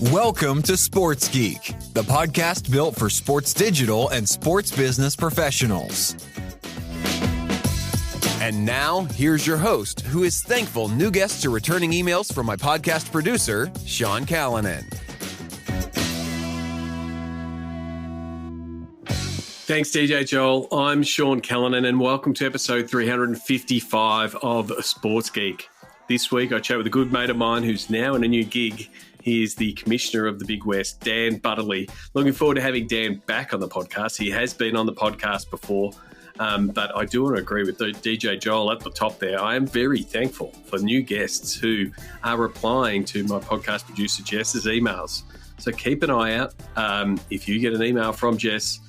Welcome to Sports Geek, the podcast built for sports digital and sports business professionals. And now, here's your host, who is thankful new guests are returning emails from my podcast producer, Sean Callanan. Thanks, DJ Joel. I'm Sean Callanan, and welcome to episode 355 of Sports Geek. This week, I chat with a good mate of mine who's now in a new gig. He is the Commissioner of the Big West, Dan Butterley. Looking forward to having Dan back on the podcast. He has been on the podcast before, but I do want to agree with DJ Joel at the top there. I am very thankful for new guests who are replying to my podcast producer, Jess's emails. So keep an eye out. If you get an email from Jess,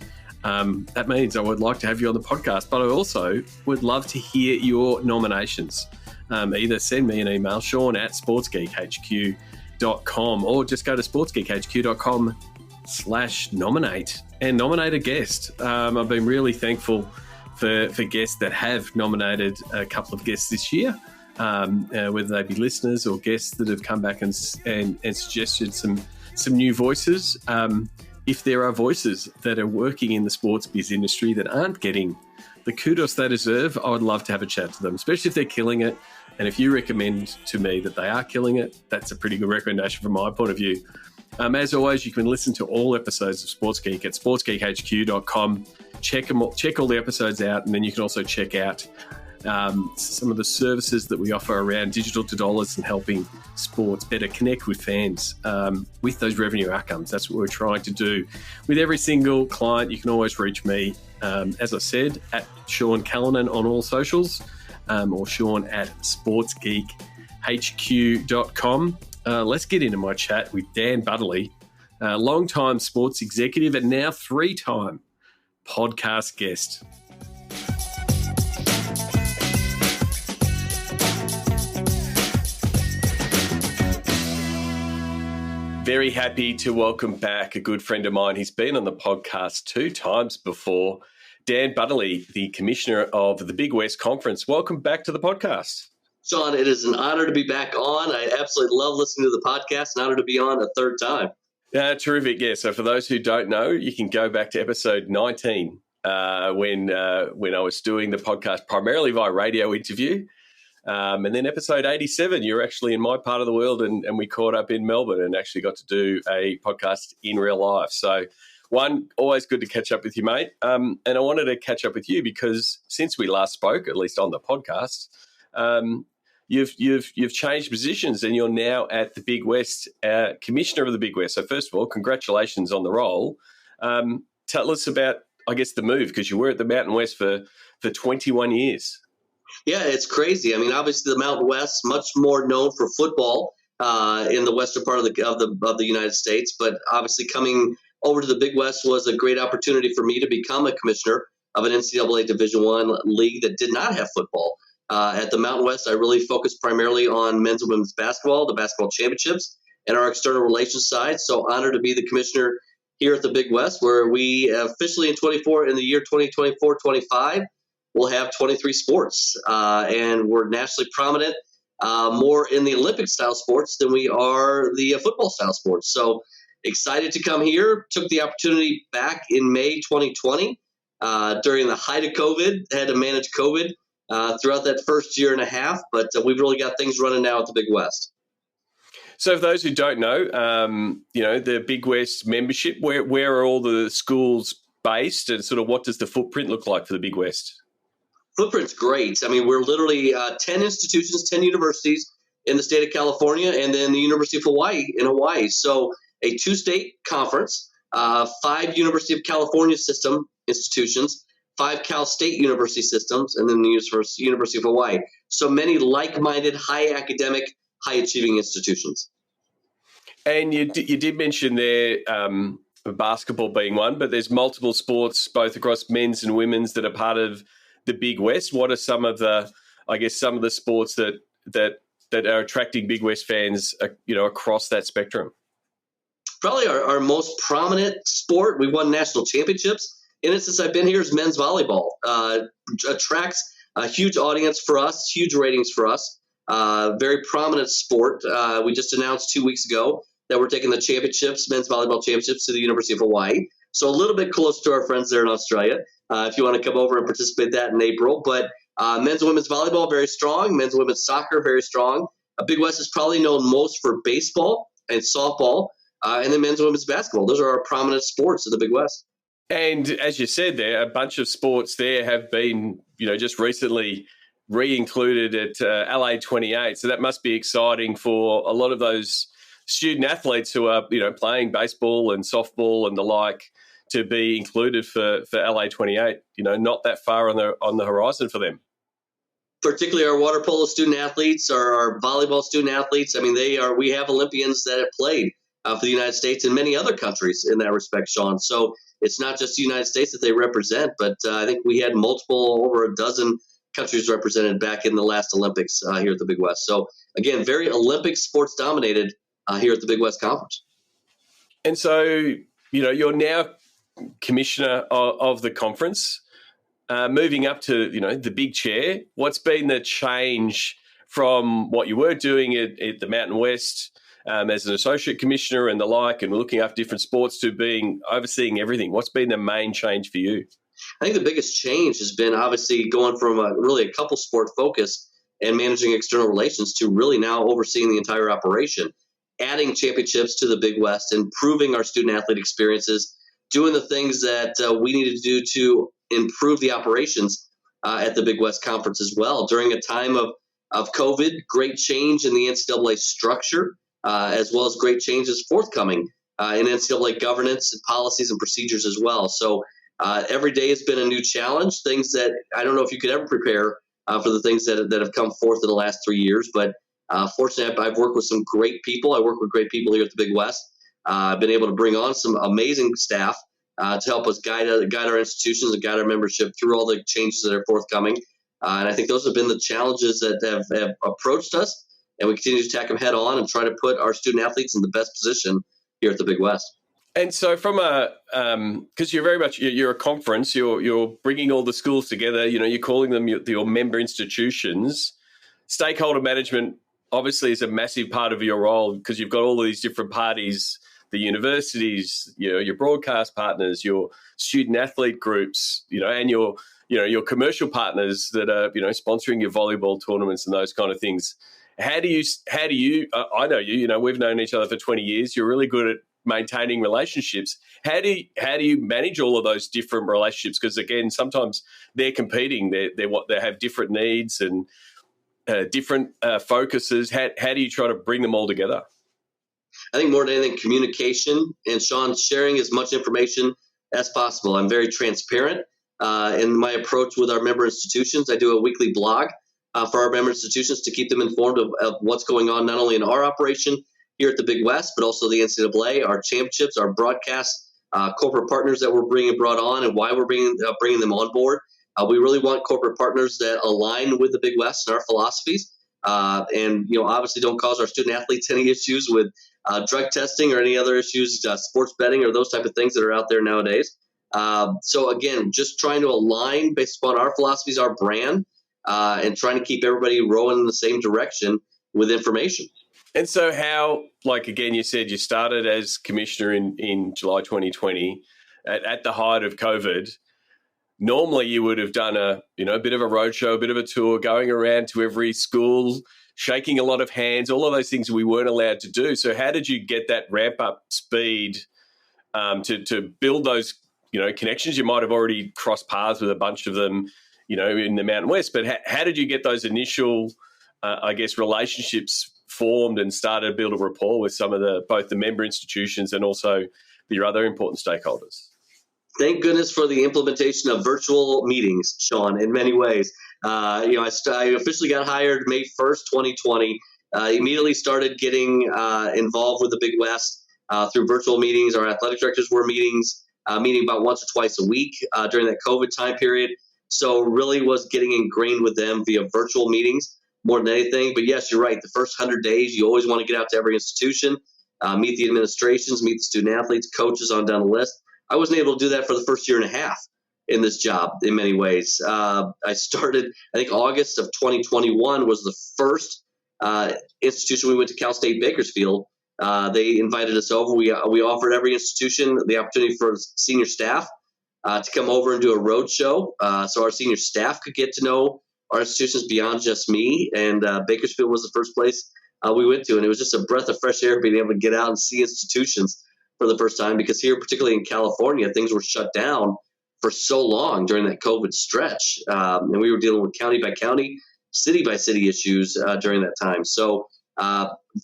that means I would like to have you on the podcast, but I also would love to hear your nominations. Either send me an email, Sean@sportsgeekhq.com, or just go to sportsgeekhq.com/nominate and nominate a guest. I've been really thankful for guests that have nominated a couple of guests this year, whether they be listeners or guests that have come back and suggested some new voices. If there are voices that are working in the sports biz industry that aren't getting the kudos they deserve, I would love to have a chat to them, especially if they're killing it. And if you recommend to me that they are killing it, that's a pretty good recommendation from my point of view. As always, you can listen to all episodes of Sports Geek at sportsgeekhq.com. Check all the episodes out, and then you can also check out some of the services that we offer around digital to dollars and helping sports better connect with fans with those revenue outcomes. That's what we're trying to do. With every single client, you can always reach me, as I said, at Sean Callanan on all socials, or Sean at sportsgeekhq.com. Let's get into my chat with Dan Butterley, long-time sports executive and now three-time podcast guest. Very happy to welcome back a good friend of mine. He's been on the podcast 2 times before. Dan Butterley, the Commissioner of the Big West Conference. Welcome back to the podcast. Sean, it is an honor to be back on. I absolutely love listening to the podcast. An honor to be on a third time. Terrific. Yeah. So for those who don't know, you can go back to episode 19 when I was doing the podcast primarily via radio interview. And then episode 87, you're actually in my part of the world, and we caught up in Melbourne and actually got to do a podcast in real life. So one, always good to catch up with you, mate. And I wanted to catch up with you because since we last spoke, at least on the podcast, you've changed positions and you're now at the Big West, Commissioner of the Big West. So first of all, congratulations on the role. Tell us about, I guess, the move, because you were at the Mountain West for 21 years. Yeah, it's crazy. I mean, obviously the Mountain West, much more known for football in the western part of the United States, but obviously coming over to the Big West was a great opportunity for me to become a commissioner of an NCAA Division I league that did not have football. At the Mountain West, I really focused primarily on men's and women's basketball, the basketball championships, and our external relations side. So honored to be the commissioner here at the Big West, where we officially in the year 2024-25, we'll have 23 sports. And we're nationally prominent, more in the Olympic-style sports than we are the football-style sports. So excited to come here. Took the opportunity back in May 2020 during the height of COVID. Had to manage COVID throughout that first year and a half, but we've really got things running now at the Big West. So for those who don't know, the Big West membership, where are all the schools based, and sort of what does the footprint look like for the Big West? Footprint's great. I mean, we're literally 10 institutions, 10 universities in the state of California, and then the University of Hawaii in Hawaii. So a 2-state conference, 5 University of California system institutions, 5 Cal State University systems, and then the University of Hawaii. So many like-minded, high academic, high-achieving institutions. And you did mention there basketball being one, but there's multiple sports, both across men's and women's, that are part of the Big West. What are some of the sports that are attracting Big West fans, across that spectrum? Probably our most prominent sport, we won national championships in it since I've been here, is men's volleyball. Attracts a huge audience for us, huge ratings for us. Very prominent sport. We just announced 2 weeks ago that we're taking the championships, men's volleyball championships, to the University of Hawaii. So a little bit close to our friends there in Australia. If you want to come over and participate in that in April. But men's and women's volleyball, very strong. Men's and women's soccer, very strong. Big West is probably known most for baseball and softball, and then men's and women's basketball. Those are our prominent sports in the Big West. And as you said there, a bunch of sports there have been, just recently re-included at LA 28. So that must be exciting for a lot of those student athletes who are, playing baseball and softball and the like, to be included for LA 28, not that far on the horizon for them. Particularly our water polo student athletes, our volleyball student athletes. I mean, we have Olympians that have played for the United States and many other countries in that respect, Sean. So it's not just the United States that they represent, but I think we had over a dozen countries represented back in the last Olympics here at the Big West. So again, very Olympic sports dominated here at the Big West Conference. And so, you're now commissioner of the conference, moving up to, the big chair. What's been the change from what you were doing at the Mountain West as an associate commissioner and the like, and looking after different sports, to overseeing everything? What's been the main change for you? I think the biggest change has been obviously going from really a couple sport focus and managing external relations to really now overseeing the entire operation, adding championships to the Big West, improving our student athlete experiences, doing the things that we needed to do to improve the operations at the Big West Conference as well. During a time of COVID, great change in the NCAA structure, as well as great changes forthcoming in NCAA governance and policies and procedures as well. So every day has been a new challenge, things that I don't know if you could ever prepare for the things that have come forth in the last 3 years. But fortunately, I've worked with some great people. I work with great people here at the Big West. I've been able to bring on some amazing staff to help us guide our institutions and guide our membership through all the changes that are forthcoming. And I think those have been the challenges that have approached us, and we continue to tackle them head on and try to put our student athletes in the best position here at the Big West. And so from because you're very much, you're a conference, you're bringing all the schools together, you're calling them your member institutions. Stakeholder management obviously is a massive part of your role, because you've got all of these different parties, the universities, your broadcast partners, your student athlete groups, and your commercial partners that are, sponsoring your volleyball tournaments and those kind of things. How do you, I know we've known each other for 20 years. You're really good at maintaining relationships. How do you manage all of those different relationships? Because again, sometimes they're competing. They have different needs and different focuses. How do you try to bring them all together? I think more than anything, communication, and Sean, sharing as much information as possible. I'm very transparent in my approach with our member institutions. I do a weekly blog for our member institutions to keep them informed of what's going on, not only in our operation here at the Big West, but also the NCAA, our championships, our broadcast, corporate partners that we're brought on, and why we're bringing them on board. We really want corporate partners that align with the Big West and our philosophies, and obviously don't cause our student athletes any issues with drug testing or any other issues, sports betting or those type of things that are out there nowadays. So again, just trying to align based upon our philosophies, our brand, and trying to keep everybody rowing in the same direction with information. And so how, again, you said you started as commissioner in July 2020 at the height of COVID. Normally you would have done a bit of a roadshow, a bit of a tour, going around to every school, shaking a lot of hands, all of those things we weren't allowed to do. So how did you get that ramp up speed to build those, connections? You might have already crossed paths with a bunch of them, in the Mountain West, but how did you get those initial, relationships formed and started to build a rapport with some of both the member institutions and also your other important stakeholders? Thank goodness for the implementation of virtual meetings, Sean, in many ways. I officially got hired May 1st, 2020. Immediately started getting involved with the Big West through virtual meetings. Our athletic directors were meeting about once or twice a week during that COVID time period. So really was getting ingrained with them via virtual meetings more than anything. But yes, you're right. The first 100 days, you always want to get out to every institution, meet the administrations, meet the student athletes, coaches on down the list. I wasn't able to do that for the first year and a half in this job in many ways. I started, I think August of 2021 was the first institution we went to Cal State Bakersfield They invited us over. We offered every institution the opportunity for senior staff to come over and do a road show, so our senior staff could get to know our institutions beyond just me. And Bakersfield was the first place we went to, and it was just a breath of fresh air being able to get out and see institutions for the first time, because here, particularly in California, things were shut down for so long during that COVID stretch, and we were dealing with county by county, city by city issues during that time. So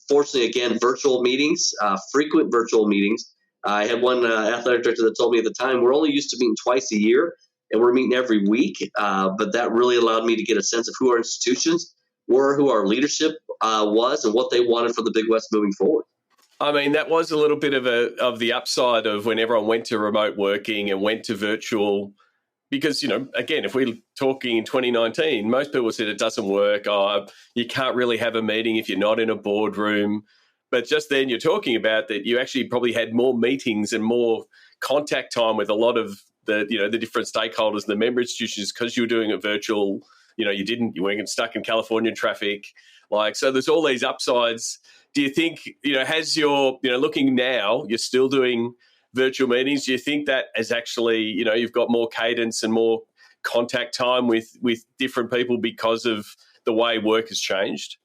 fortunately, again, virtual meetings, frequent virtual meetings. I had one athletic director that told me at the time, we're only used to meeting twice a year, and we're meeting every week. But that really allowed me to get a sense of who our institutions were, who our leadership was, and what they wanted from the Big West moving forward. I mean, that was a little bit of the upside of when everyone went to remote working and went to virtual. Because, again, if we're talking in 2019, most people said it doesn't work. You can't really have a meeting if you're not in a boardroom. But just then you're talking about that you actually probably had more meetings and more contact time with a lot of the different stakeholders and the member institutions because you were doing it virtual. You weren't stuck in California traffic. So there's all these upsides. Do you think, has your, looking now, you're still doing virtual meetings? Do you think that as actually, you've got more cadence and more contact time with different people because of the way work has changed?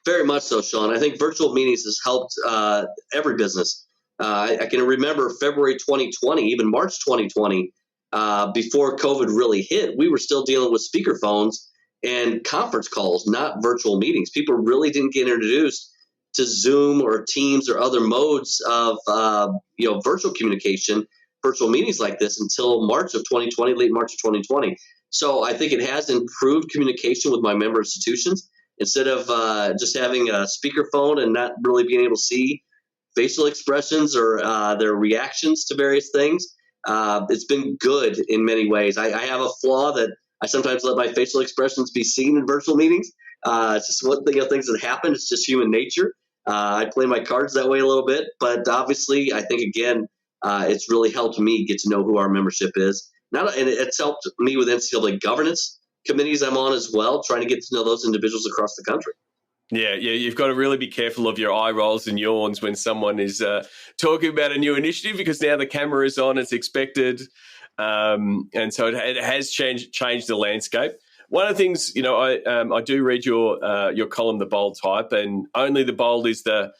Very much so, Sean. I think virtual meetings has helped every business. I can remember February 2020, even March 2020, before COVID really hit, we were still dealing with speakerphones and conference calls, not virtual meetings. People really didn't get introduced to Zoom or Teams or other modes of virtual communication, virtual meetings like this until March of 2020, late March of 2020. So I think it has improved communication with my member institutions. Instead of just having a speakerphone and not really being able to see facial expressions or their reactions to various things, it's been good in many ways. I have a flaw that I sometimes let my facial expressions be seen in virtual meetings. It's just one thing of things that happen. It's just human nature. I play my cards that way a little bit, but obviously I think, again, it's really helped me get to know who our membership is. And it's helped me with NCAA governance committees I'm on as well, trying to get to know those individuals across the country. Yeah, you've got to really be careful of your eye rolls and yawns when someone is talking about a new initiative, because now the camera is on, it's expected. And so it has changed the landscape. One of the things, I do read your column, The Bold Type, and only the bold is the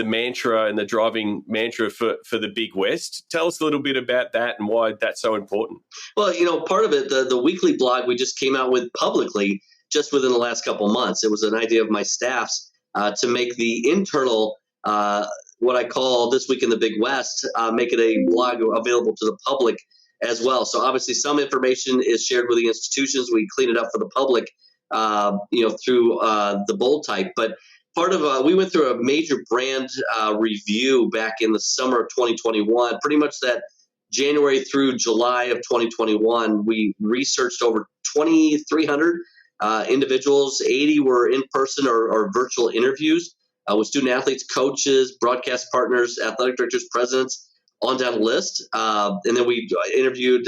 mantra and the driving mantra for the Big West. Tell us a little bit about that and why that's so important. Well, part of it, the weekly blog we just came out with publicly just within the last couple of months. It was an idea of my staff's to make the internal, what I call This Week in the Big West, make it a blog available to the public as well. So obviously some information is shared with the institutions. We clean it up for the public, through the Bold Type. But part of we went through a major brand review back in the summer of 2021, pretty much that January through July of 2021. We researched over 2,300 individuals. 80 were in person or virtual interviews with student athletes, coaches, broadcast partners, athletic directors, presidents, on down the list. And then we interviewed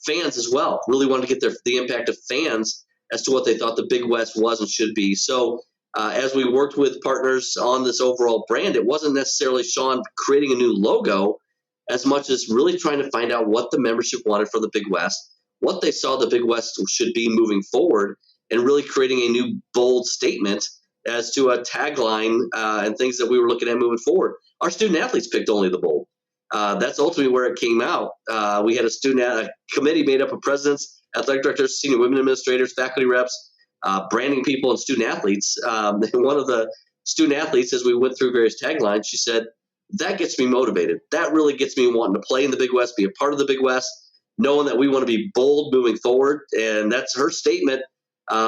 fans as well. Really wanted to get the impact of fans as to what they thought the Big West was and should be. So as we worked with partners on this overall brand, it wasn't necessarily, Sean, creating a new logo as much as really trying to find out what the membership wanted for the Big West, what they saw the Big West should be moving forward, and really creating a new bold statement as to a tagline and things that we were looking at moving forward. Our student athletes picked Only the Bold. That's ultimately where it came out. We had a committee made up of presidents, athletic directors, senior women administrators, faculty reps, branding people, and student athletes. And one of the student athletes, as we went through various taglines, she said, "That gets me motivated. That really gets me wanting to play in the Big West, be a part of the Big West, knowing that we want to be bold moving forward." And that's her statement.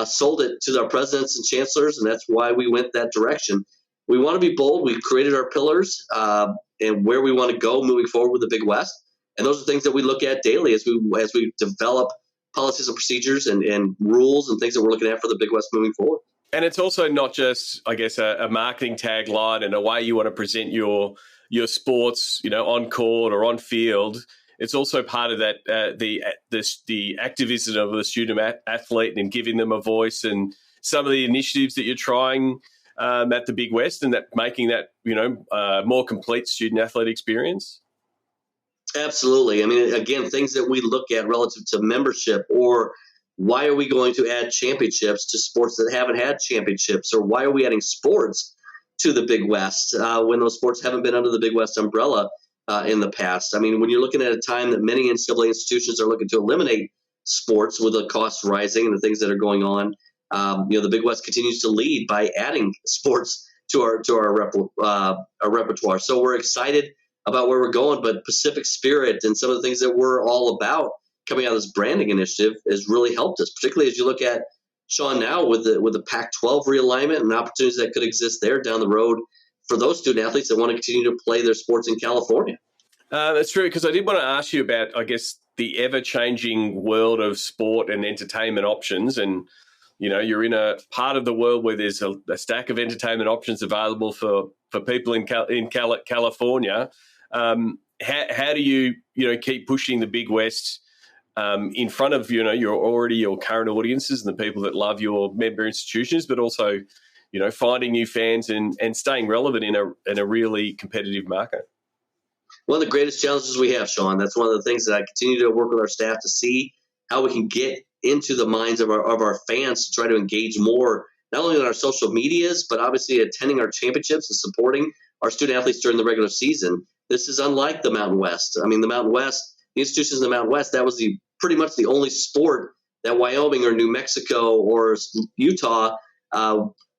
Sold it to our presidents and chancellors, and that's why we went that direction. We want to be bold. We've created our pillars and where we want to go moving forward with the Big West. And those are things that we look at daily as we develop policies and procedures and rules and things that we're looking at for the Big West moving forward. And it's also not just, I guess, a marketing tagline and a way you want to present your sports, on court or on field. It's also part of that the activism of the student athlete and giving them a voice, and some of the initiatives that you're trying at the Big West, and that making that more complete student athlete experience? Absolutely. I mean, again, things that we look at relative to membership, or why are we going to add championships to sports that haven't had championships, or why are we adding sports to the Big West when those sports haven't been under the Big West umbrella in the past? I mean, when you're looking at a time that many NCAA institutions are looking to eliminate sports with the costs rising and the things that are going on, the Big West continues to lead by adding sports to our repertoire. So we're excited about where we're going, but Pacific Spirit and some of the things that we're all about coming out of this branding initiative has really helped us, particularly as you look at, Sean, now with the Pac-12 realignment and opportunities that could exist there down the road for those student athletes that want to continue to play their sports in California. That's true, because I did want to ask you about, I guess, the ever-changing world of sport and entertainment options. And, you're in a part of the world where there's a stack of entertainment options available for people in California. How do you, keep pushing the Big West in front of, your current audiences and the people that love your member institutions, but also, finding new fans and staying relevant in a really competitive market? One of the greatest challenges we have, Sean. That's one of the things that I continue to work with our staff to see how we can get into the minds of our fans to try to engage more, not only on our social medias, but obviously attending our championships and supporting our student athletes during the regular season. This is unlike the Mountain West. I mean, the Mountain West, the institutions in the Mountain West, that was pretty much the only sport that Wyoming or New Mexico or Utah,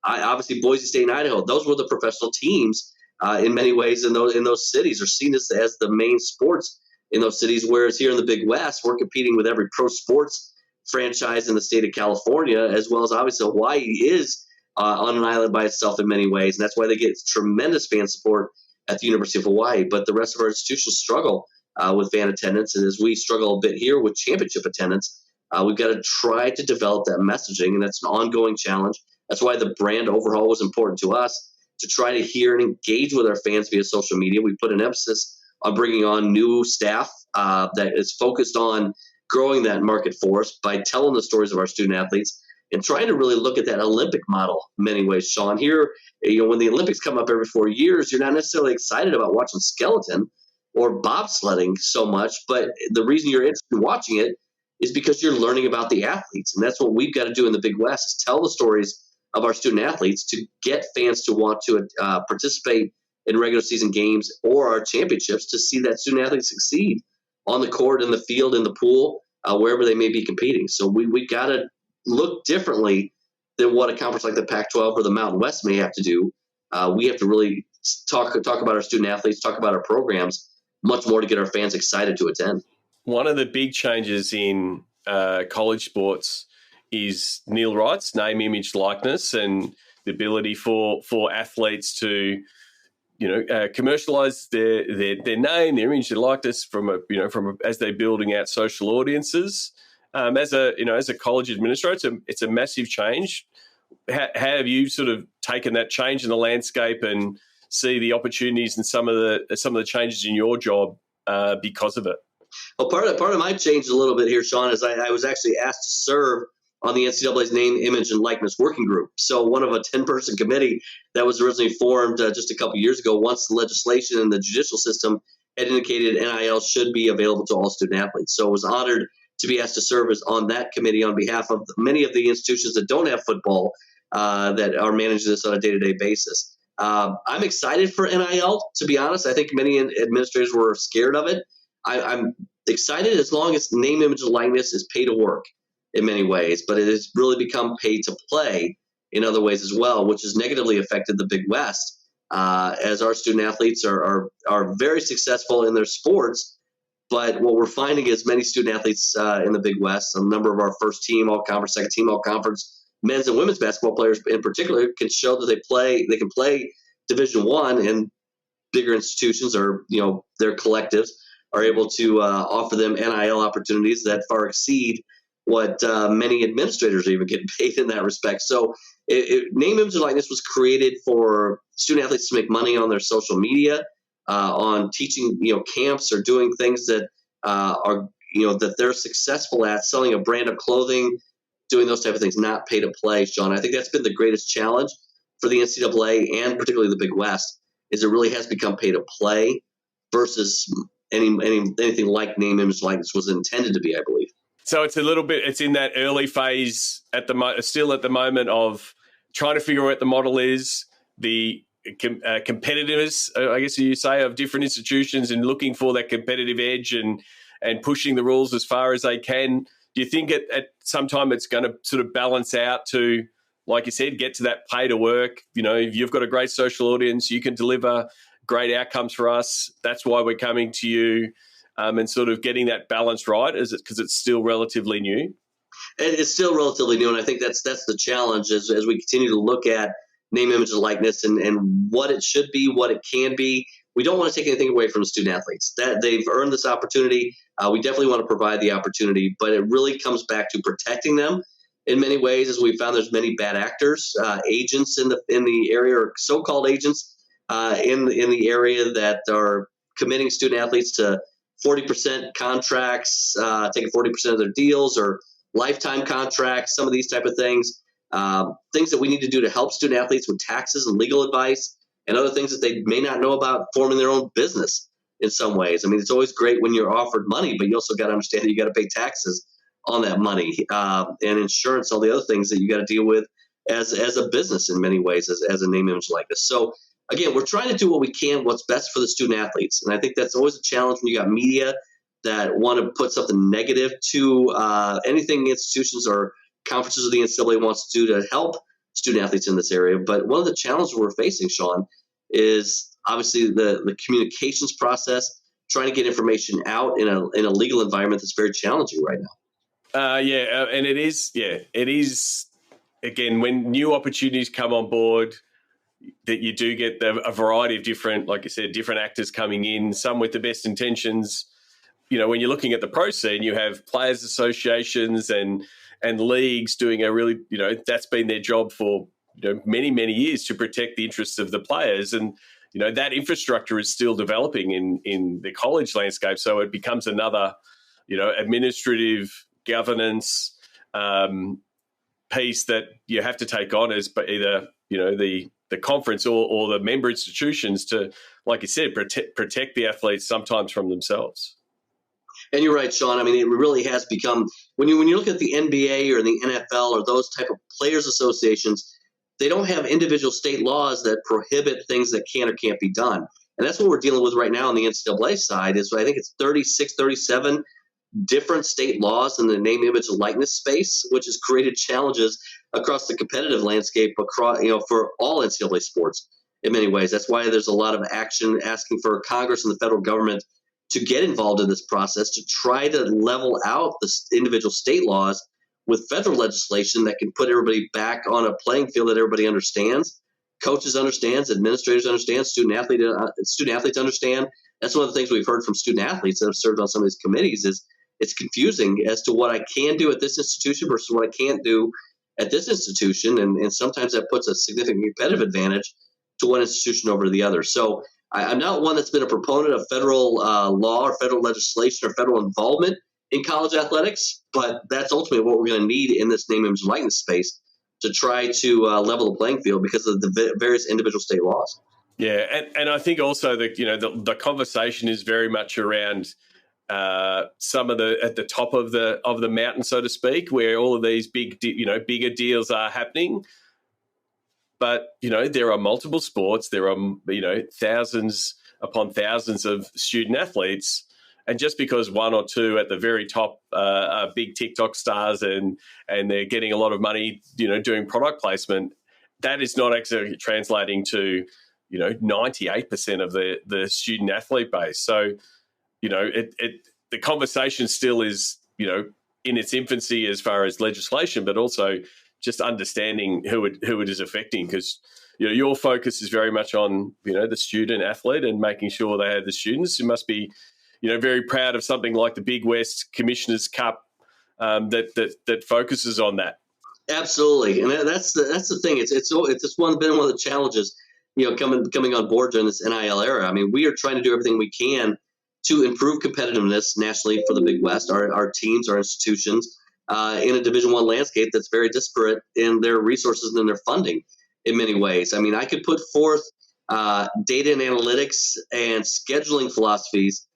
obviously Boise State and Idaho, those were the professional teams in many ways in those cities, are seen as the main sports in those cities. Whereas here in the Big West, we're competing with every pro sports franchise in the state of California, as well as obviously Hawaii is on an island by itself in many ways. And that's why they get tremendous fan support at the University of Hawaii. But the rest of our institutions struggle with fan attendance. And as we struggle a bit here with championship attendance, we've got to try to develop that messaging. And that's an ongoing challenge. That's why the brand overhaul was important to us, to try to hear and engage with our fans via social media. We put an emphasis on bringing on new staff that is focused on growing that market for us by telling the stories of our student athletes and trying to really look at that Olympic model in many ways, Sean. Here, when the Olympics come up every 4 years, you're not necessarily excited about watching skeleton or bobsledding so much, but the reason you're interested in watching it is because you're learning about the athletes. And that's what we've got to do in the Big West, is tell the stories of our student athletes to get fans to want to participate in regular season games or our championships, to see that student athletes succeed on the court, in the field, in the pool, wherever they may be competing. So we got to look differently than what a conference like the Pac-12 or the Mountain West may have to do. We have to really talk about our student athletes, talk about our programs much more to get our fans excited to attend. One of the big changes in college sports is nil rights, name, image, likeness, and the ability for athletes to commercialize their name, their image, their likeness as they're building out social audiences. As a college administrator, it's a massive change. How have you sort of taken that change in the landscape and see the opportunities and some of the changes in your job because of it? Well, part of my change a little bit here, Sean, is I was actually asked to serve on the NCAA's name, image, and likeness working group. So one of a 10-person committee that was originally formed just a couple years ago, once the legislation and the judicial system had indicated NIL should be available to all student athletes. So I was honored to be asked to serve on that committee on behalf of many of the institutions that don't have football that are managing this on a day-to-day basis. I'm excited for NIL, to be honest. I think many administrators were scared of it. I'm excited as long as name, image, and likeness is pay to work in many ways, but it has really become pay to play in other ways as well, which has negatively affected the Big West as our student athletes are very successful in their sports. But what we're finding is many student athletes in the Big West, a number of our first team, all conference, second team, all conference, men's and women's basketball players in particular, can show that they can play Division I, and bigger institutions or their collectives are able to offer them NIL opportunities that far exceed what many administrators are even getting paid in that respect. So name, image, and likeness was created for student athletes to make money on their social media, on teaching camps or doing things that are that they're successful at, selling a brand of clothing, doing those type of things, not pay to play, Sean. I think that's been the greatest challenge for the NCAA and particularly the Big West is it really has become pay to play versus anything like name, image, likeness was intended to be, I believe. So it's a little bit, it's in that early phase still at the moment of trying to figure out what the model is, the competitiveness, I guess you say, of different institutions and looking for that competitive edge and pushing the rules as far as they can. Do you think at some time it's going to sort of balance out to, like you said, get to that pay to work? You know, if you've got a great social audience, you can deliver great outcomes for us. That's why we're coming to you, and sort of getting that balance right. Is it because it's still relatively new? It's still relatively new, and I think that's the challenge as we continue to look at name, image, and likeness and what it should be, what it can be. We don't want to take anything away from the student athletes. That they've earned this opportunity. We definitely want to provide the opportunity, but it really comes back to protecting them in many ways. As we found, there's many bad actors, agents in the area, or so-called agents in the area that are committing student athletes to 40% contracts, taking 40% of their deals, or lifetime contracts, some of these type of things. Things that we need to do to help student athletes with taxes and legal advice and other things that they may not know about forming their own business in some ways. I mean, it's always great when you're offered money, but you also got to understand that you got to pay taxes on that money and insurance, all the other things that you got to deal with as a business in many ways, as a name, image, likeness. So again, we're trying to do what we can, what's best for the student athletes. And I think that's always a challenge when you got media that want to put something negative to anything institutions or conferences of the NCAA wants to do to help student athletes in this area. But one of the challenges we're facing, Sean, is obviously the communications process, trying to get information out in a legal environment that's very challenging right now. And it is, again, when new opportunities come on board, that you do get a variety of different, like I said, different actors coming in, some with the best intentions. You know, when you're looking at the pro scene, you have players associations and leagues doing a really, you know, that's been their job for, you know, many, many years to protect the interests of the players. And, you know, that infrastructure is still developing in the college landscape. So it becomes another, you know, administrative governance piece that you have to take on as either, you know, the conference or the member institutions to, like you said, protect the athletes sometimes from themselves. And you're right, Sean. I mean, it really has become, when you look at the NBA or the NFL or those type of players associations, they don't have individual state laws that prohibit things that can or can't be done. And that's what we're dealing with right now on the NCAA side is I think it's 36, 37 different state laws in the name, image, and likeness space, which has created challenges across the competitive landscape across, you know, for all NCAA sports in many ways. That's why there's a lot of action asking for Congress and the federal government to get involved in this process to try to level out the individual state laws with federal legislation that can put everybody back on a playing field that everybody understands. Coaches understands, administrators understand, student athletes understand. That's one of the things we've heard from student athletes that have served on some of these committees is it's confusing as to what I can do at this institution versus what I can't do at this institution. And sometimes that puts a significant competitive advantage to one institution over the other. So I'm not one that's been a proponent of federal law or federal legislation or federal involvement in college athletics, but that's ultimately what we're going to need in this name, image, and likeness space to try to level the playing field because of the various individual state laws. Yeah, and I think also that, you know, the conversation is very much around some of at the top of the mountain, so to speak, where all of these bigger deals are happening. But, you know, there are multiple sports. There are, you know, thousands upon thousands of student athletes. And just because one or two at the very top are big TikTok stars and they're getting a lot of money, you know, doing product placement, that is not actually translating to, you know, 98% of the student athlete base. So, you know, the conversation still is, you know, in its infancy as far as legislation, but also just understanding who it is affecting, because, you know, your focus is very much on, you know, the student athlete and making sure they have the students. You must be, you know, very proud of something like the Big West Commissioners Cup that focuses on that. Absolutely, and that's the thing. It's been one of the challenges, you know, coming on board during this NIL era. I mean, we are trying to do everything we can to improve competitiveness nationally for the Big West, our teams, our institutions, in a Division I landscape that's very disparate in their resources and their funding. in many ways. I mean, I could put forth data and analytics and scheduling philosophies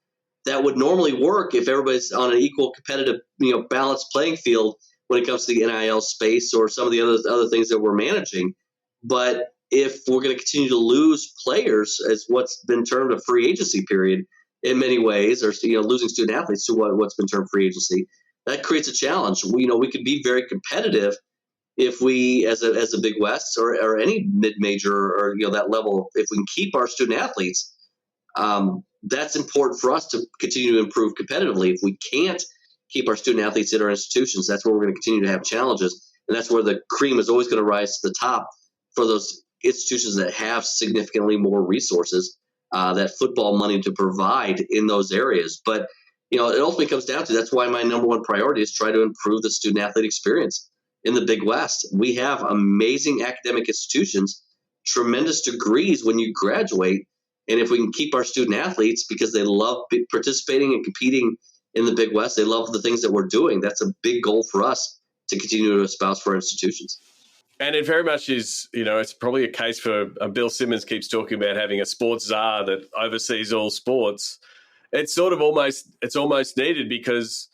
that would normally work if everybody's on an equal competitive, balanced playing field when it comes to the NIL space or some of the other things that we're managing. But if we're going to continue to lose players as what's been termed a free agency period in many ways, or losing student athletes to what's been termed free agency, that creates a challenge. We could be very competitive if we, as a Big West or any mid-major or that level, if we can keep our student athletes, that's important for us to continue to improve competitively. If we can't keep our student athletes at our institutions, that's where we're going to continue to have challenges, and that's where the cream is always going to rise to the top for those institutions that have significantly more resources, that football money to provide in those areas. But it ultimately comes down to, that's why my number one priority is try to improve the student athlete experience in the Big West. We have amazing academic institutions, tremendous degrees when you graduate. And if we can keep our student athletes, because they love participating and competing in the Big West, they love the things that we're doing, that's a big goal for us to continue to espouse for our institutions. And it very much is, it's probably a case for Bill Simmons keeps talking about having a sports czar that oversees all sports. It's almost needed, because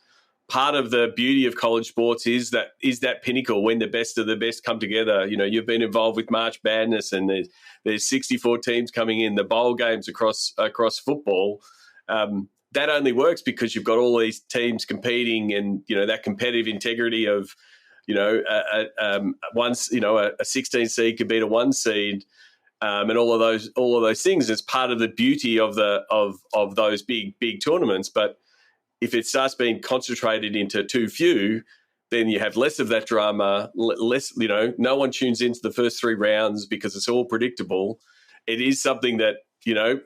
part of the beauty of college sports is that pinnacle when the best of the best come together. You've been involved with March Madness, and there's 64 teams coming in, the bowl games across football. That only works because you've got all these teams competing, and that competitive integrity of a 16 seed could beat a 1 seed, and all of those things. It's part of the beauty of those big tournaments. But if it starts being concentrated into too few, then you have less of that drama. Less, no one tunes into the first 3 rounds because it's all predictable. It is something that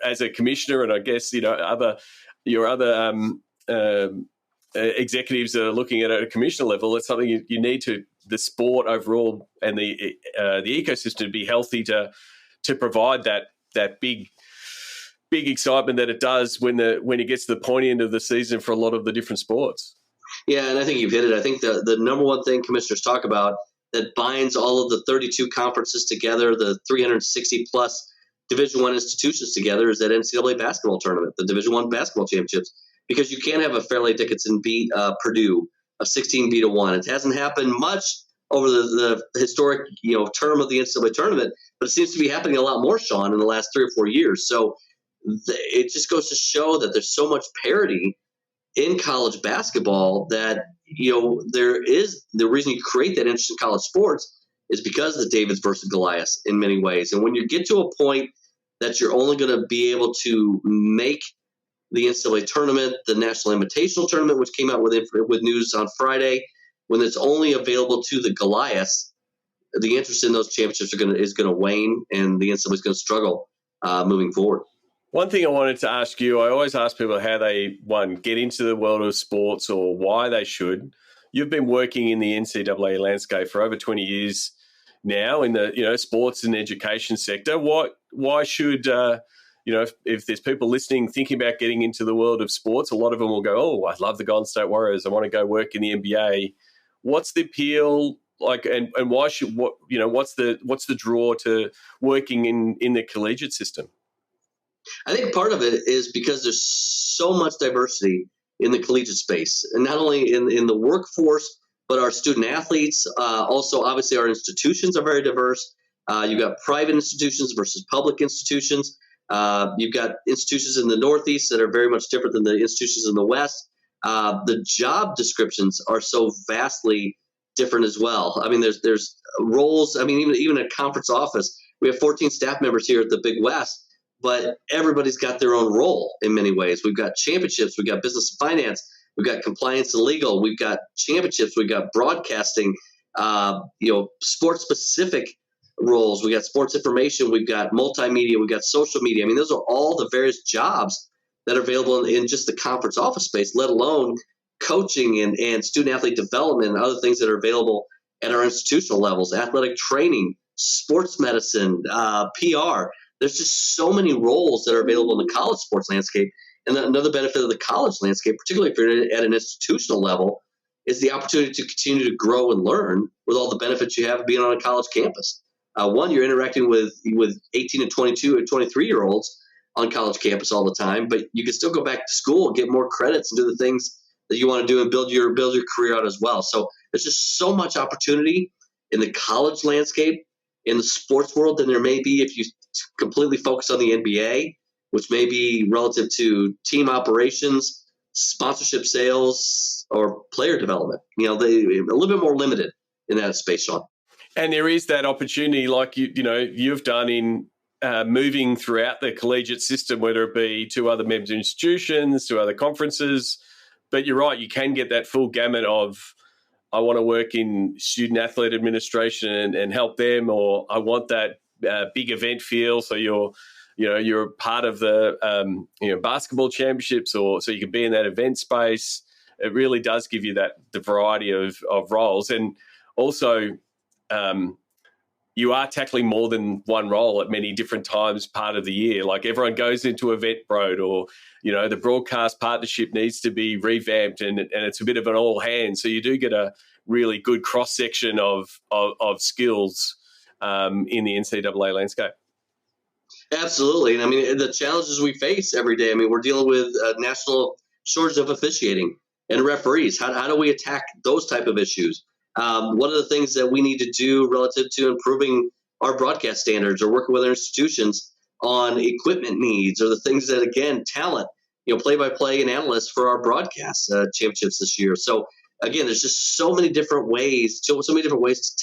as a commissioner, and I guess your other executives that are looking at it at a commissioner level, it's something you need the sport overall and the ecosystem to be healthy to provide that big excitement that it does when it gets to the pointy end of the season for a lot of the different sports. Yeah, and I think you've hit it. I think the number one thing commissioners talk about that binds all of the 32 conferences together, the 360 plus Division I institutions together, is that NCAA basketball tournament, the Division I basketball championships, because you can't have a Fairleigh Dickinson beat Purdue, a 16 beat a 1. It hasn't happened much over the historic term of the NCAA tournament, but it seems to be happening a lot more, Sean, in the last 3 or 4 years. So it just goes to show that there's so much parity in college basketball that there is the reason you create that interest in college sports is because of the Davids versus Goliaths in many ways. And when you get to a point that you're only going to be able to make the NCAA tournament, the National Invitational Tournament, which came out with news on Friday, when it's only available to the Goliaths, the interest in those championships is going to wane, and the NCAA is going to struggle moving forward. One thing I wanted to ask you, I always ask people how they, get into the world of sports or why they should. You've been working in the NCAA landscape for over 20 years now in the sports and education sector. Why should if there's people listening thinking about getting into the world of sports, a lot of them will go, "Oh, I love the Golden State Warriors. I want to go work in the NBA." What's the appeal like, and why should what's the draw to working in the collegiate system? I think part of it is because there's so much diversity in the collegiate space, and not only in the workforce, but our student athletes. Also, obviously, our institutions are very diverse. You've got private institutions versus public institutions. You've got institutions in the Northeast that are very much different than the institutions in the West. The job descriptions are so vastly different as well. I mean, there's roles. I mean, even a conference office, we have 14 staff members here at the Big West, but everybody's got their own role in many ways. We've got championships, we've got business and finance, we've got compliance and legal, we've got championships, we've got broadcasting, sports specific roles, we got sports information, we've got multimedia, we've got social media. I mean, those are all the various jobs that are available in just the conference office space, let alone coaching and student athlete development and other things that are available at our institutional levels, athletic training, sports medicine, PR. There's just so many roles that are available in the college sports landscape. And another benefit of the college landscape, particularly if you're at an institutional level, is the opportunity to continue to grow and learn with all the benefits you have of being on a college campus. One, you're interacting with 18 and 22 and 23-year-olds on college campus all the time, but you can still go back to school and get more credits and do the things that you want to do and build your career out as well. So there's just so much opportunity in the college landscape, in the sports world, than there may be if you completely focus on the NBA, which may be relative to team operations, sponsorship sales, or player development. They a little bit more limited in that space, Sean. And there is that opportunity, like you've done in moving throughout the collegiate system, whether it be to other member institutions, to other conferences. But you're right, you can get that full gamut of, I want to work in student athlete administration and help them, or I want that big event feel. So you're part of the basketball championships, or so you can be in that event space. It really does give you the variety of roles, and also you are tackling more than one role at many different times part of the year. Like everyone goes into Eventbrite, or the broadcast partnership needs to be revamped, and it's a bit of an all hands. So you do get a really good cross section of skills in the NCAA landscape. Absolutely. And I mean, the challenges we face every day, we're dealing with a national shortage of officiating and referees. How do we attack those type of issues? What are the things that we need to do relative to improving our broadcast standards, or working with our institutions on equipment needs, or the things that, again, talent, play-by-play and analysts for our broadcast championships this year. So again, there's just so many different ways to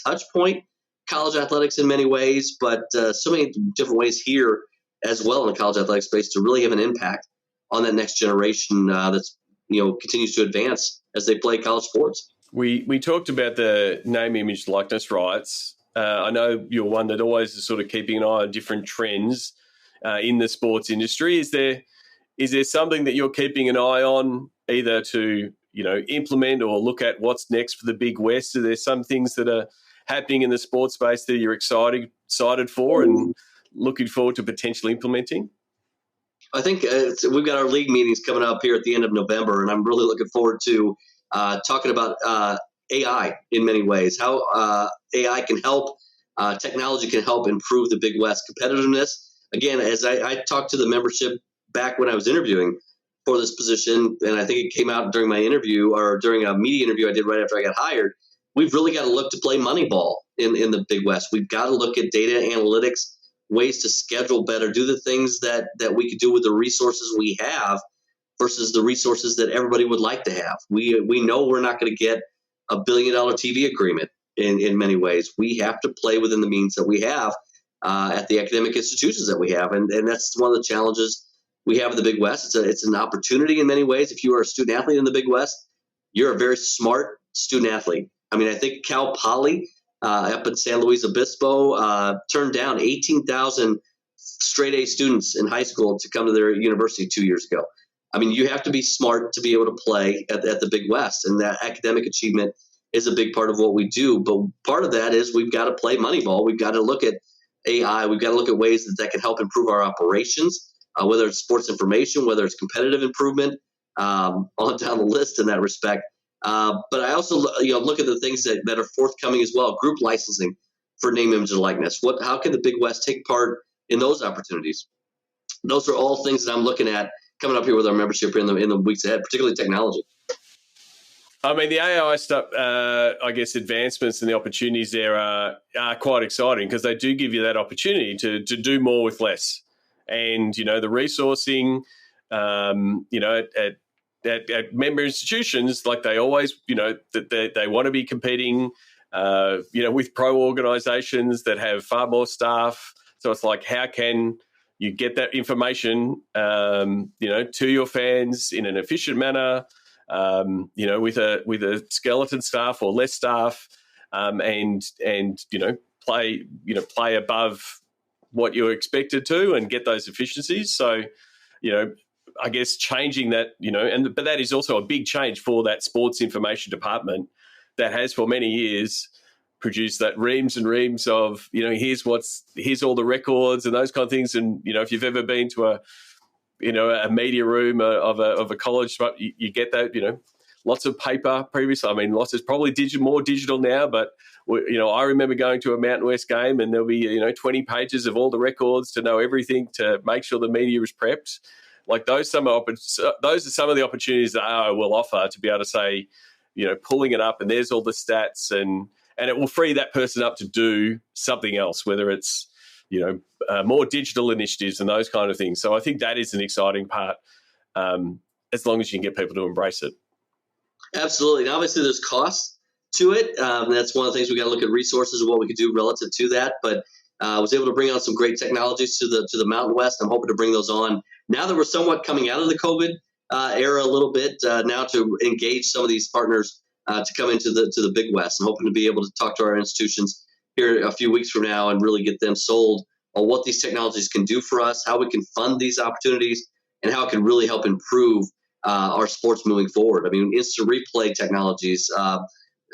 touch point college athletics in many ways, but so many different ways here as well in the college athletic space to really have an impact on that next generation that's continues to advance as they play college sports. We talked about the name, image, likeness rights. I know you're one that always is sort of keeping an eye on different trends in the sports industry. Is there something that you're keeping an eye on, either to implement or look at what's next for the Big West? Are there some things that are happening in the sports space that you're excited for and looking forward to potentially implementing? I think we've got our league meetings coming up here at the end of November, and I'm really looking forward to talking about AI in many ways, how AI can help, technology can help improve the Big West competitiveness. Again, as I talked to the membership back when I was interviewing for this position, and I think it came out during my interview, or during a media interview I did right after I got hired, we've really got to look to play Moneyball in the Big West. We've got to look at data analytics, ways to schedule better, do the things that we could do with the resources we have versus the resources that everybody would like to have. We know we're not going to get $1 billion TV agreement in many ways. We have to play within the means that we have at the academic institutions that we have. And that's one of the challenges we have in the Big West. It's an opportunity in many ways. If you are a student athlete in the Big West, you're a very smart student athlete. I think Cal Poly up in San Luis Obispo turned down 18,000 straight A students in high school to come to their university 2 years ago. You have to be smart to be able to play at the Big West, and that academic achievement is a big part of what we do. But part of that is we've got to play Moneyball. We've got to look at AI. We've got to look at ways that can help improve our operations, whether it's sports information, whether it's competitive improvement, on down the list in that respect. But I also look at the things that are forthcoming as well. Group licensing for name, image, and likeness. How can the Big West take part in those opportunities? Those are all things that I'm looking at coming up here with our membership in the weeks ahead, particularly technology. The AI stuff, I guess, advancements and the opportunities there are quite exciting, because they do give you that opportunity to do more with less. And, the resourcing, at member institutions, like they always, that they want to be competing, with pro organizations that have far more staff. So it's like, how can you get that information, to your fans in an efficient manner, with a skeleton staff or less staff, and play above what you're expected to and get those efficiencies. So, I guess changing that, but that is also a big change for that sports information department that has for many years produced that reams and reams of, here's all the records and those kind of things. And, if you've ever been to a media room of a college, you get that, lots of paper previously. I mean, lots is probably more digital now, but I remember going to a Mountain West game and there'll be 20 pages of all the records to know everything to make sure the media is prepped. Like those are some of the opportunities that AO will offer to be able to say, pulling it up and there's all the stats and it will free that person up to do something else, whether it's more digital initiatives and those kind of things. So I think that is an exciting part, as long as you can get people to embrace it. Absolutely. And obviously there's costs to it. That's one of the things we got to look at resources and what we could do relative to that. But I was able to bring on some great technologies to the Mountain West. I'm hoping to bring those on now that we're somewhat coming out of the COVID era a little bit, now to engage some of these partners to come into the Big West. I'm hoping to be able to talk to our institutions here a few weeks from now and really get them sold on what these technologies can do for us, how we can fund these opportunities, and how it can really help improve our sports moving forward. I mean, instant replay technologies,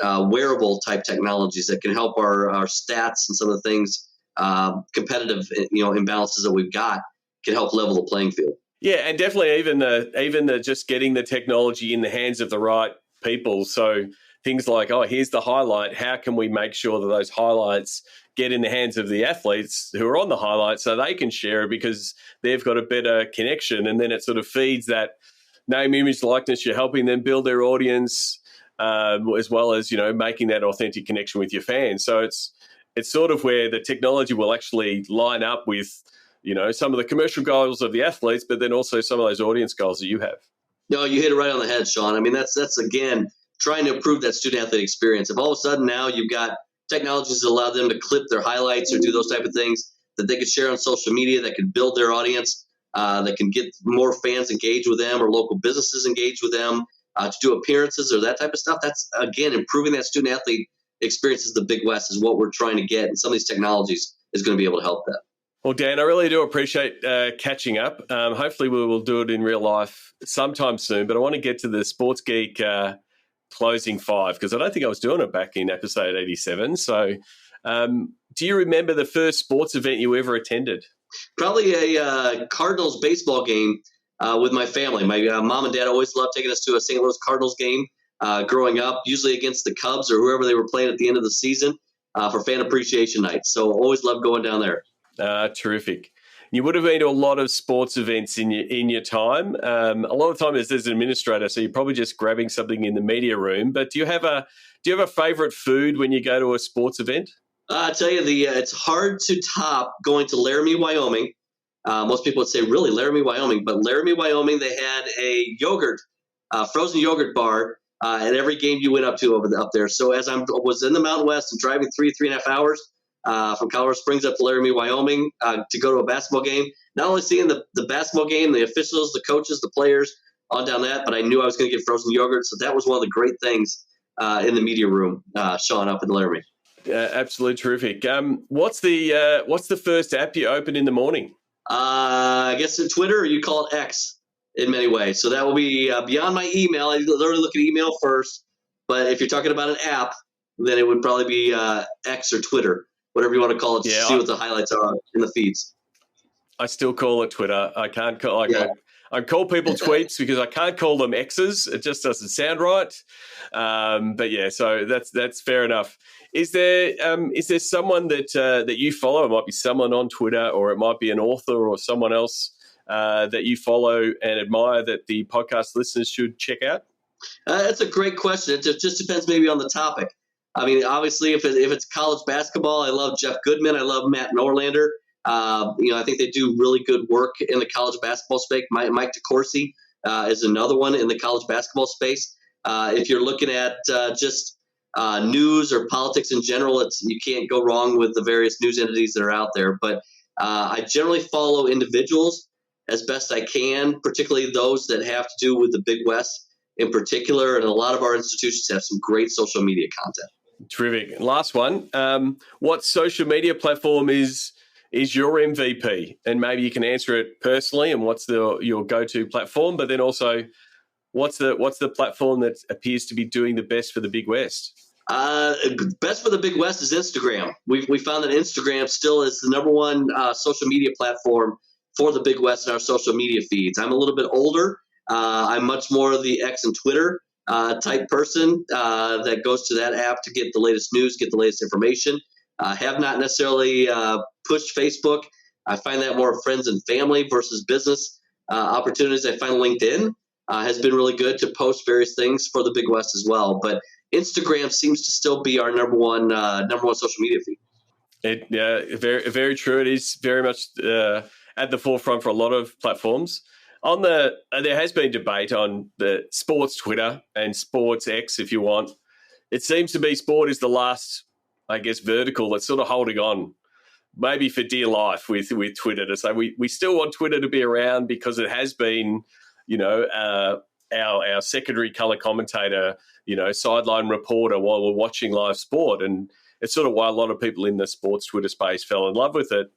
wearable type technologies that can help our stats and some of the things, competitive imbalances that we've got, can help level the playing field. Yeah, and definitely even the just getting the technology in the hands of the right people. So things like, here's the highlight. How can we make sure that those highlights get in the hands of the athletes who are on the highlight so they can share it because they've got a better connection, and then it sort of feeds that name, image, likeness. You're helping them build their audience, as well as making that authentic connection with your fans. So it's sort of where the technology will actually line up with some of the commercial goals of the athletes, but then also some of those audience goals that you have. No, you hit it right on the head, Sean. I mean, that's again trying to improve that student athlete experience. If all of a sudden now you've got technologies that allow them to clip their highlights or do those type of things that they could share on social media, that could build their audience, that can get more fans engaged with them or local businesses engaged with them to do appearances or that type of stuff. That's, again, improving that student athlete experience as the Big West is what we're trying to get. And some of these technologies is going to be able to help that. Well, Dan, I really do appreciate catching up. Hopefully we will do it in real life sometime soon, but I want to get to the Sports Geek closing 5 because I don't think I was doing it back in episode 87. So do you remember the first sports event you ever attended? Probably a Cardinals baseball game with my family. My mom and dad always loved taking us to a St. Louis Cardinals game growing up, usually against the Cubs or whoever they were playing at the end of the season for fan appreciation night. So always loved going down there. Terrific. You would have been to a lot of sports events in your time. A lot of time as an administrator, so you're probably just grabbing something in the media room. But do you have a favorite food when you go to a sports event? I tell you, it's hard to top going to Laramie, Wyoming. Most people would say, really, Laramie, Wyoming? But Laramie, Wyoming, they had a frozen yogurt bar at every game you went up there. So as I was in the Mountain West and driving 3.5 hours from Colorado Springs up to Laramie, Wyoming to go to a basketball game, not only seeing the basketball game, the officials, the coaches, the players on down that, but I knew I was going to get frozen yogurt. So that was one of the great things in the media room, Sean, up in Laramie. Absolutely terrific. What's the first app you open in the morning? I guess in Twitter, or you call it X in many ways. So that will be beyond my email. I literally look at email first. But if you're talking about an app, then it would probably be X or Twitter, whatever you want to call it, to see what the highlights are in the feeds. I still call it Twitter. I can't call I call people tweets because I can't call them X's. It just doesn't sound right. But yeah, so that's fair enough. Is there someone that you follow? It might be someone on Twitter, or it might be an author or someone else that you follow and admire that the podcast listeners should check out? That's a great question. It just depends maybe on the topic. I mean, obviously, if it's college basketball, I love Jeff Goodman. I love Matt Norlander. I think they do really good work in the college basketball space. Mike DeCourcy is another one in the college basketball space. If you're looking at just news or politics in general, you can't go wrong with the various news entities that are out there. But I generally follow individuals as best I can, particularly those that have to do with the Big West in particular. And a lot of our institutions have some great social media content. Terrific. Last one. What social media platform is your MVP? And maybe you can answer it personally, and what's your go-to platform, but then also what's the platform that appears to be doing the best for the Big West? Best for the Big West is Instagram. We found that Instagram still is the number one social media platform for the Big West in our social media feeds. I'm a little bit older. I'm much more of the X and Twitter type person that goes to that app to get the latest news, get the latest information. Have not necessarily pushed Facebook. I find that more friends and family versus business opportunities. I find LinkedIn has been really good to post various things for the Big West as well. But Instagram seems to still be our number one social media feed. Very, very true. It is very much at the forefront for a lot of platforms. There has been debate on the sports Twitter and sports X, if you want. It seems to be sport is the last, I guess, vertical that's sort of holding on, maybe for dear life with Twitter, to say we still want Twitter to be around because it has been, our secondary color commentator, sideline reporter while we're watching live sport. And it's sort of why a lot of people in the sports Twitter space fell in love with it.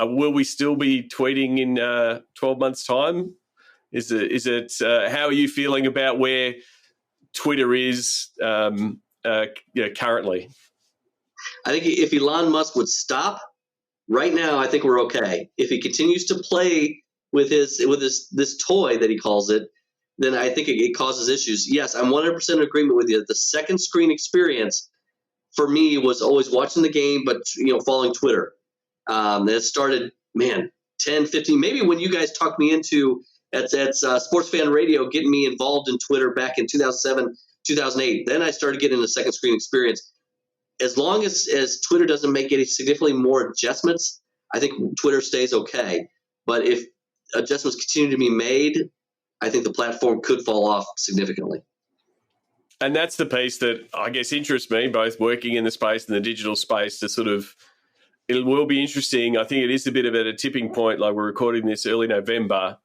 Will we still be tweeting in 12 months' time? Is it? How are you feeling about where Twitter is currently? I think if Elon Musk would stop right now, I think we're okay. If he continues to play with this toy that he calls it, then I think it causes issues. Yes, I'm 100% in agreement with you. The second screen experience for me was always watching the game, but following Twitter. It started, 10, 15, maybe when you guys talked me into at Sports Fan Radio, getting me involved in Twitter back in 2007, 2008. Then I started getting the second screen experience. As long as Twitter doesn't make any significantly more adjustments, I think Twitter stays okay. But if adjustments continue to be made, I think the platform could fall off significantly. And that's the piece that I guess interests me, both working in the space and the digital space, to sort of, it will be interesting. I think it is a bit of a tipping point, like we're recording this early November.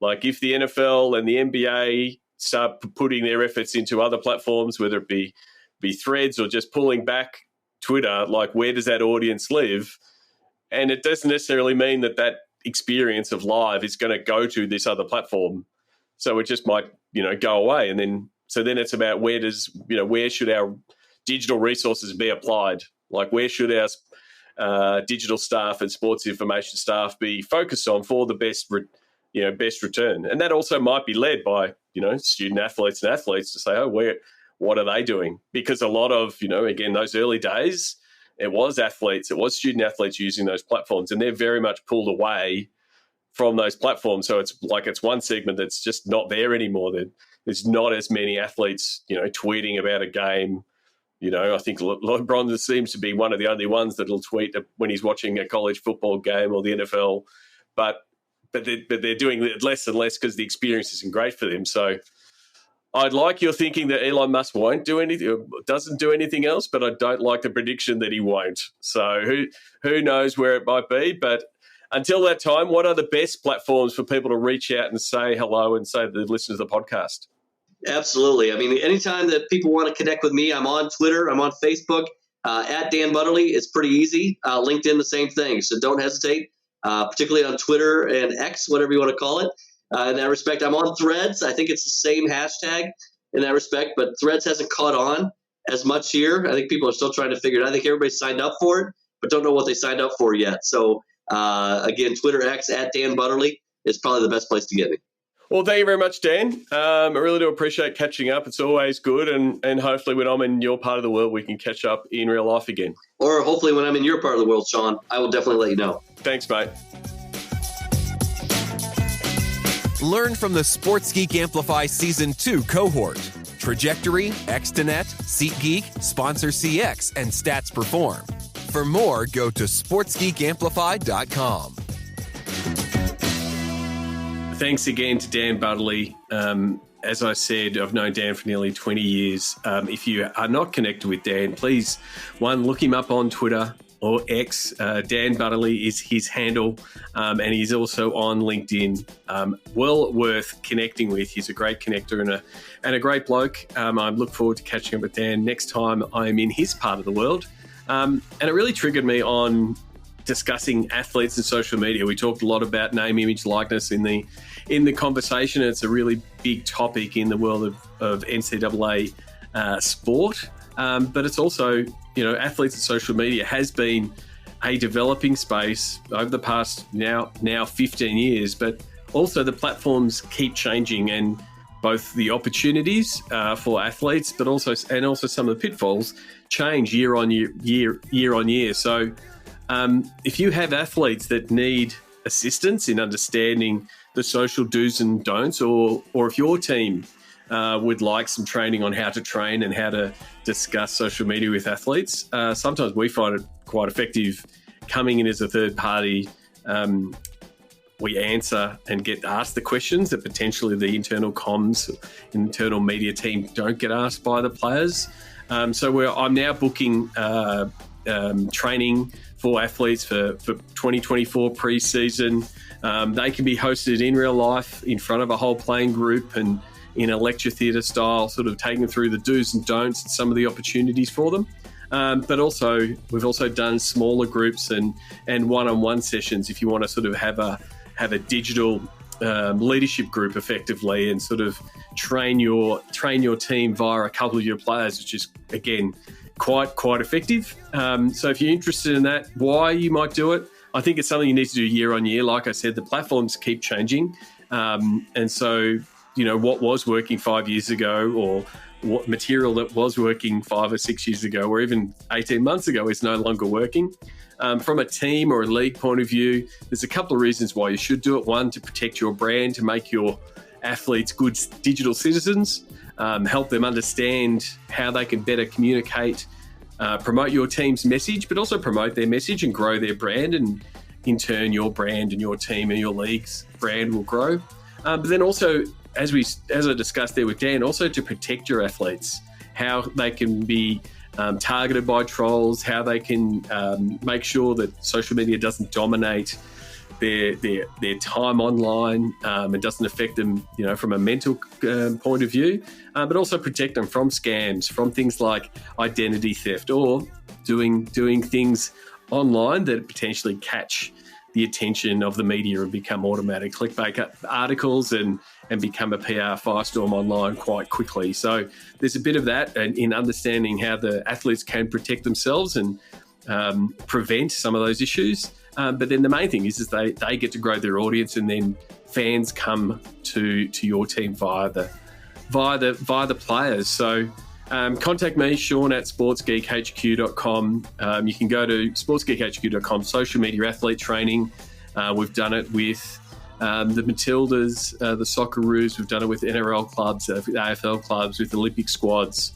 Like if the NFL and the NBA start putting their efforts into other platforms, whether it be Threads or just pulling back Twitter, like where does that audience live? And it doesn't necessarily mean that experience of live is going to go to this other platform. So it just might, go away. And then it's about where should our digital resources be applied? Like where should our digital staff and sports information staff be focused on for the best return? And that also might be led by, student athletes and athletes to say, what are they doing? Because a lot of, again, those early days, it was student athletes using those platforms, and they're very much pulled away from those platforms. So it's one segment that's just not there anymore. There's not as many athletes, tweeting about a game. I think LeBron seems to be one of the only ones that'll tweet when he's watching a college football game or the NFL, but they're doing it less and less because the experience isn't great for them. So I'd like your thinking that Elon Musk won't do anything, or doesn't do anything else, but I don't like the prediction that he won't. So who knows where it might be? But until that time, what are the best platforms for people to reach out and say hello and say that they've listened to the podcast? Absolutely. I mean, anytime that people want to connect with me, I'm on Twitter, I'm on Facebook, at Dan Butterly. It's pretty easy. LinkedIn, the same thing. So don't hesitate, particularly on Twitter and X, whatever you want to call it. In that respect, I'm on Threads. I think it's the same hashtag in that respect, but Threads hasn't caught on as much here. I think people are still trying to figure it out. I think everybody signed up for it, but don't know what they signed up for yet. So, again, Twitter X at Dan Butterly is probably the best place to get me. Well, thank you very much, Dan. I really do appreciate catching up. It's always good, and hopefully when I'm in your part of the world, we can catch up in real life again. Or hopefully when I'm in your part of the world, Sean, I will definitely let you know. Thanks, mate. Learn from the Sports Geek Amplify Season 2 cohort. Trajectory, Xtonet, SeatGeek, Sponsor CX, and Stats Perform. For more, go to sportsgeekamplify.com. Thanks again to Dan Butterly. As I said, I've known Dan for nearly 20 years. If you are not connected with Dan, please, look him up on Twitter or X. Dan Butterly is his handle, and he's also on LinkedIn. Well worth connecting with. He's a great connector and a great bloke. I look forward to catching up with Dan next time I'm in his part of the world. And it really triggered me on discussing athletes and social media. We talked a lot about name, image, likeness in the conversation. It's a really big topic in the world of NCAA sport, but it's also, athletes and social media has been a developing space over the past now 15 years, but also the platforms keep changing, and both the opportunities for athletes, but also some of the pitfalls change year on year. So if you have athletes that need assistance in understanding the social do's and don'ts, or if your team would like some training on how to train and how to discuss social media with athletes, sometimes we find it quite effective coming in as a third party. We answer and get asked the questions that potentially the internal comms, internal media team don't get asked by the players. So I'm now booking training for athletes for 2024 pre-season. They can be hosted in real life in front of a whole playing group and in a lecture theatre style, sort of taking them through the do's and don'ts and some of the opportunities for them. But also, we've also done smaller groups and one-on-one sessions if you want to sort of have a digital leadership group effectively and sort of train your team via a couple of your players, which is, again, quite effective. So if you're interested in that, why you might do it, I think it's something you need to do year on year. Like I said, the platforms keep changing. And so, what was working 5 years ago, or what material that was working 5 or 6 years ago, or even 18 months ago, is no longer working. From a team or a league point of view, there's a couple of reasons why you should do it. One, to protect your brand, to make your athletes good digital citizens, help them understand how they can better communicate, promote your team's message, but also promote their message and grow their brand. And in turn, your brand and your team and your league's brand will grow. But then also, as I discussed there with Dan, also to protect your athletes, how they can be targeted by trolls, how they can make sure that social media doesn't dominate their time online and doesn't affect them, from a mental point of view, but also protect them from scams, from things like identity theft, or doing things online that potentially catch the attention of the media and become automatic clickbait articles and become a PR firestorm online quite quickly. So there's a bit of that, and in understanding how the athletes can protect themselves and prevent some of those issues. But then the main thing is they get to grow their audience, and then fans come to your team via the players. So contact me, Sean at sportsgeekhq.com. You can go to sportsgeekhq.com, social media athlete training. We've done it with the Matildas, the Socceroos. We've done it with NRL clubs, AFL clubs, with Olympic squads.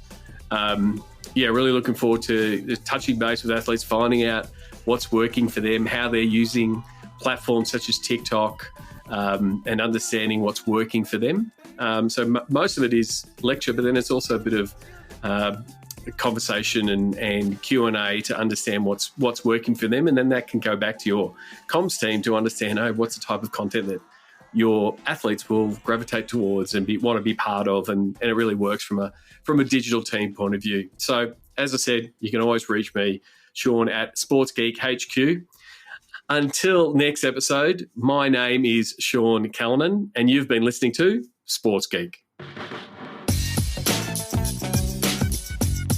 Really looking forward to touching base with athletes, finding out what's working for them, how they're using platforms such as TikTok, and understanding what's working for them. So most of it is lecture, but then it's also a bit of conversation and Q&A to understand what's working for them, and then that can go back to your comms team to understand, what's the type of content that your athletes will gravitate towards and want to be part of, and it really works from a digital team point of view. So as I said, you can always reach me, Sean at SportsGeekHQ. Until next episode, my name is Sean Callanan, and you've been listening to Sports Geek.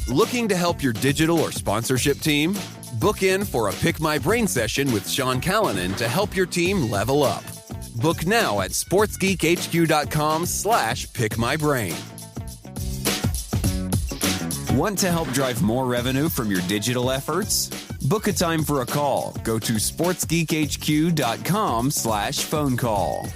Looking to help your digital or sponsorship team? Book in for a Pick My Brain session with Sean Callanan to help your team level up. Book now at sportsgeekhq.com/pickmybrain. Want to help drive more revenue from your digital efforts? Book a time for a call. Go to sportsgeekhq.com/phone call.